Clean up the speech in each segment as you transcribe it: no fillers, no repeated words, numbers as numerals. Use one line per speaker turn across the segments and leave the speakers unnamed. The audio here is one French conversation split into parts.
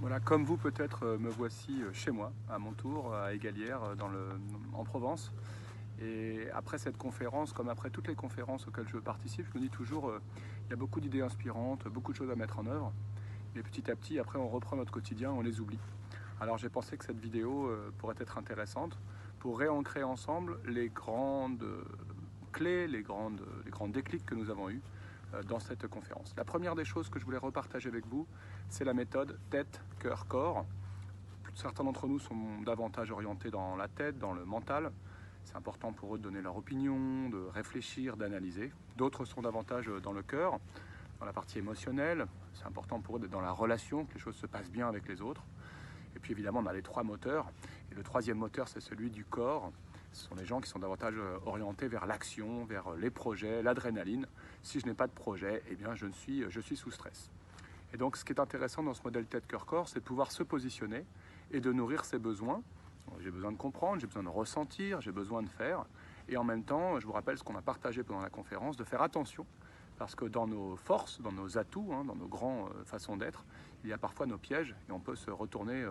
Voilà, comme vous peut-être, me voici chez moi, à mon tour, à Égalières, en Provence. Et après cette conférence, comme après toutes les conférences auxquelles je participe, je me dis toujours, il y a beaucoup d'idées inspirantes, beaucoup de choses à mettre en œuvre. Mais petit à petit, après, on reprend notre quotidien, on les oublie. Alors j'ai pensé que cette vidéo pourrait être intéressante pour réancrer ensemble les grandes clés, les grands déclics que nous avons eus dans cette conférence. La première des choses que je voulais repartager avec vous, c'est la méthode tête, cœur, corps. Certains d'entre nous sont davantage orientés dans la tête, dans le mental. C'est important pour eux de donner leur opinion, de réfléchir, d'analyser. D'autres sont davantage dans le cœur, dans la partie émotionnelle. C'est important pour eux d'être dans la relation, que les choses se passent bien avec les autres. Et puis évidemment, on a les trois moteurs. Et le troisième moteur, c'est celui du corps. Ce sont les gens qui sont davantage orientés vers l'action, vers les projets, l'adrénaline. Si je n'ai pas de projet, eh bien je suis sous stress. Et donc ce qui est intéressant dans ce modèle tête-cœur-corps, c'est de pouvoir se positionner et de nourrir ses besoins. J'ai besoin de comprendre, j'ai besoin de ressentir, j'ai besoin de faire. Et en même temps, je vous rappelle ce qu'on a partagé pendant la conférence, de faire attention. Parce que dans nos forces, dans nos atouts, dans nos grandes façons d'être, il y a parfois nos pièges et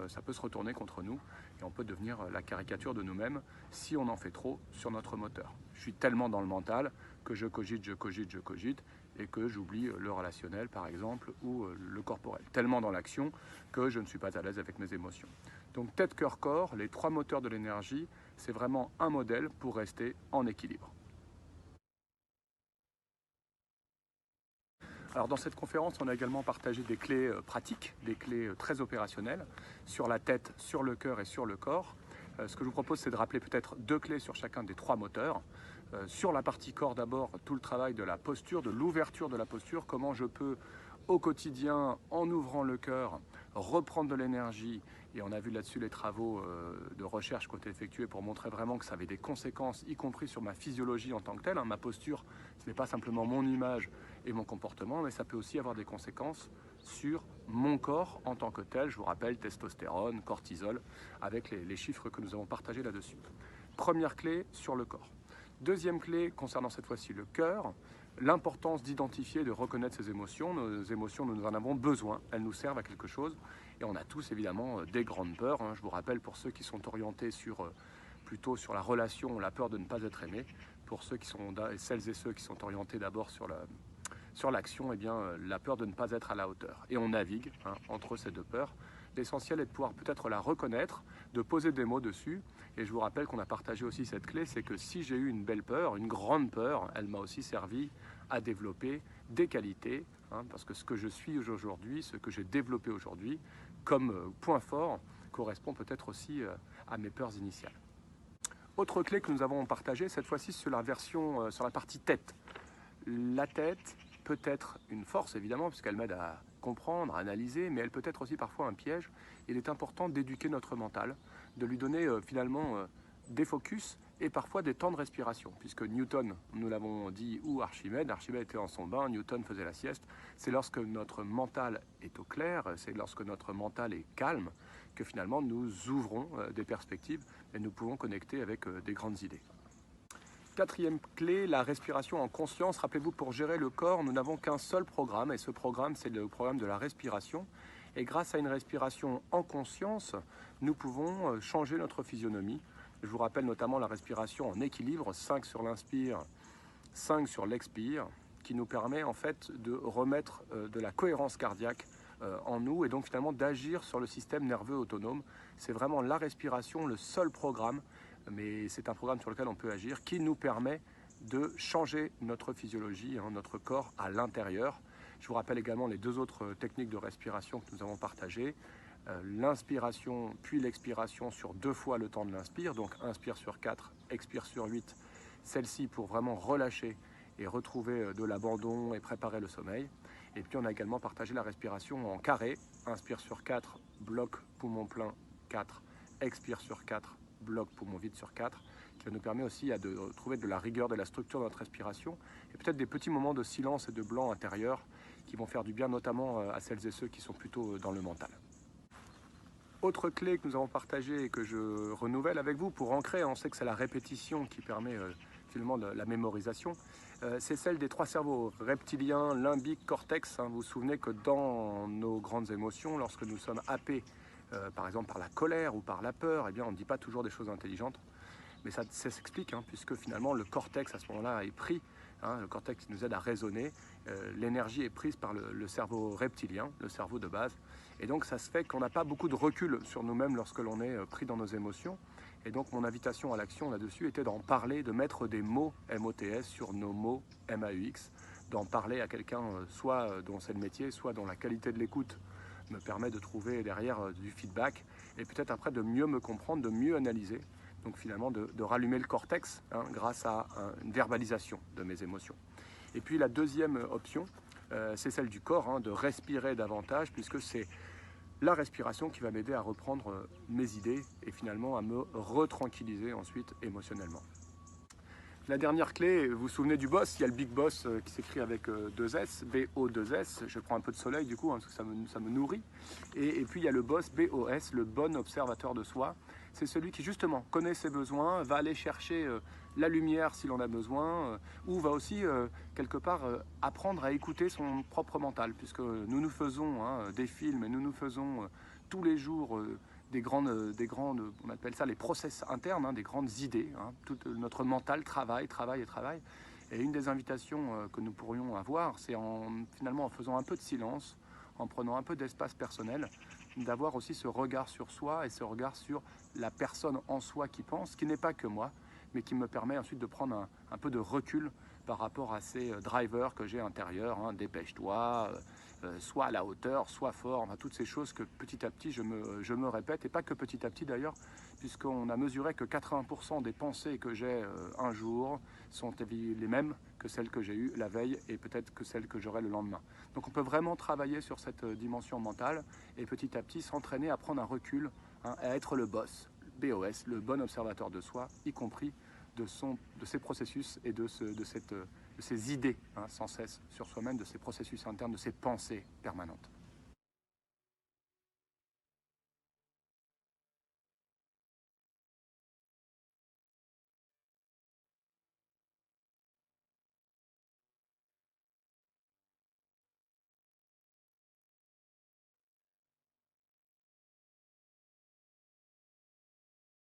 ça peut se retourner contre nous et on peut devenir la caricature de nous-mêmes si on en fait trop sur notre moteur. Je suis tellement dans le mental que je cogite et que j'oublie le relationnel par exemple ou le corporel. Tellement dans l'action que je ne suis pas à l'aise avec mes émotions. Donc tête, cœur, corps, les trois moteurs de l'énergie, c'est vraiment un modèle pour rester en équilibre. Alors dans cette conférence, on a également partagé des clés pratiques, des clés très opérationnelles sur la tête, sur le cœur et sur le corps. Ce que je vous propose, c'est de rappeler peut-être deux clés sur chacun des trois moteurs. Sur la partie corps d'abord, tout le travail de la posture, de l'ouverture de la posture, comment je peux au quotidien, en ouvrant le cœur, reprendre de l'énergie. Et on a vu là-dessus les travaux de recherche qui ont été effectués pour montrer vraiment que ça avait des conséquences, y compris sur ma physiologie en tant que telle. Ma posture, ce n'est pas simplement mon image et mon comportement, mais ça peut aussi avoir des conséquences sur mon corps en tant que tel. Je vous rappelle, testostérone, cortisol, avec les chiffres que nous avons partagés là-dessus. Première clé sur le corps. Deuxième clé concernant cette fois-ci le cœur, l'importance d'identifier et de reconnaître ses émotions. Nos émotions, nous en avons besoin, elles nous servent à quelque chose. Et on a tous évidemment des grandes peurs. Je vous rappelle, pour ceux qui sont orientés plutôt sur la relation, la peur de ne pas être aimé. Pour celles et ceux qui sont orientés d'abord sur l'action, eh bien, la peur de ne pas être à la hauteur. Et on navigue entre ces deux peurs. L'essentiel est de pouvoir peut-être la reconnaître, de poser des mots dessus. Et je vous rappelle qu'on a partagé aussi cette clé, c'est que si j'ai eu une belle peur, une grande peur, elle m'a aussi servi à développer des qualités, parce que ce que je suis aujourd'hui, ce que j'ai développé aujourd'hui, comme point fort, correspond peut-être aussi à mes peurs initiales. Autre clé que nous avons partagée, cette fois-ci sur la partie tête. La tête peut être une force évidemment, puisqu'elle m'aide à comprendre, à analyser, mais elle peut être aussi parfois un piège. Il est important d'éduquer notre mental, de lui donner finalement des focus et parfois des temps de respiration, puisque Newton, nous l'avons dit, ou Archimède était en son bain, Newton faisait la sieste. C'est lorsque notre mental est au clair, c'est lorsque notre mental est calme, que finalement nous ouvrons des perspectives et nous pouvons connecter avec des grandes idées. Quatrième clé, la respiration en conscience. Rappelez-vous, pour gérer le corps, nous n'avons qu'un seul programme, et ce programme, c'est le programme de la respiration. Et grâce à une respiration en conscience, nous pouvons changer notre physionomie. Je vous rappelle notamment la respiration en équilibre, 5 sur l'inspire, 5 sur l'expire, qui nous permet en fait de remettre de la cohérence cardiaque en nous, et donc finalement d'agir sur le système nerveux autonome. C'est vraiment la respiration, le seul programme, mais c'est un programme sur lequel on peut agir, qui nous permet de changer notre physiologie, notre corps à l'intérieur. Je vous rappelle également les deux autres techniques de respiration que nous avons partagées. L'inspiration puis l'expiration sur 2 fois le temps de l'inspire, donc inspire sur 4, expire sur 8. Celle-ci pour vraiment relâcher et retrouver de l'abandon et préparer le sommeil. Et puis on a également partagé la respiration en carré. Inspire sur 4, bloc, poumon plein, 4. Expire sur 4, bloc, poumon vide sur 4, qui nous permet aussi de trouver de la rigueur, de la structure de notre respiration, et peut-être des petits moments de silence et de blanc intérieur qui vont faire du bien, notamment à celles et ceux qui sont plutôt dans le mental. Autre clé que nous avons partagée et que je renouvelle avec vous pour ancrer, on sait que c'est la répétition qui permet finalement la mémorisation, c'est celle des trois cerveaux, reptilien, limbique, cortex. Vous vous souvenez que dans nos grandes émotions, lorsque nous sommes happés, par exemple par la colère ou par la peur, eh bien, on ne dit pas toujours des choses intelligentes. Mais ça s'explique, puisque finalement le cortex à ce moment-là est pris, le cortex nous aide à raisonner, l'énergie est prise par le cerveau reptilien, le cerveau de base, et donc ça se fait qu'on n'a pas beaucoup de recul sur nous-mêmes lorsque l'on est pris dans nos émotions, et donc mon invitation à l'action là-dessus était d'en parler, de mettre des mots MOTS sur nos mots MAUX, d'en parler à quelqu'un soit dont c'est le métier, soit dont la qualité de l'écoute me permet de trouver derrière du feedback, et peut-être après de mieux me comprendre, de mieux analyser. Donc finalement de rallumer le cortex grâce à une verbalisation de mes émotions. Et puis la deuxième option, c'est celle du corps, de respirer davantage, puisque c'est la respiration qui va m'aider à reprendre mes idées et finalement à me retranquilliser ensuite émotionnellement. La dernière clé, vous vous souvenez du boss, il y a le Big Boss qui s'écrit avec deux S, B-O-2-S, je prends un peu de soleil du coup, parce que ça me nourrit. Et puis il y a le boss, B-O-S, le bon observateur de soi. C'est celui qui justement connaît ses besoins, va aller chercher la lumière si l'on a besoin, ou va aussi quelque part apprendre à écouter son propre mental, puisque nous faisons des films et nous faisons tous les jours des grandes, on appelle ça les process internes, des grandes idées. Tout notre mental travaille. Et une des invitations que nous pourrions avoir, c'est finalement en faisant un peu de silence, en prenant un peu d'espace personnel, d'avoir aussi ce regard sur soi et ce regard sur la personne en soi qui pense, qui n'est pas que moi, mais qui me permet ensuite de prendre un peu de recul par rapport à ces drivers que j'ai intérieurs, dépêche-toi, soit à la hauteur, soit fort, toutes ces choses que petit à petit je me répète, et pas que petit à petit d'ailleurs, puisqu'on a mesuré que 80% des pensées que j'ai un jour sont les mêmes que celles que j'ai eues la veille et peut-être que celles que j'aurai le lendemain. Donc on peut vraiment travailler sur cette dimension mentale et petit à petit s'entraîner à prendre un recul, à être le boss, BOS, le bon observateur de soi, y compris de ses processus et de ses idées sans cesse sur soi-même, de ses processus internes, de ses pensées permanentes.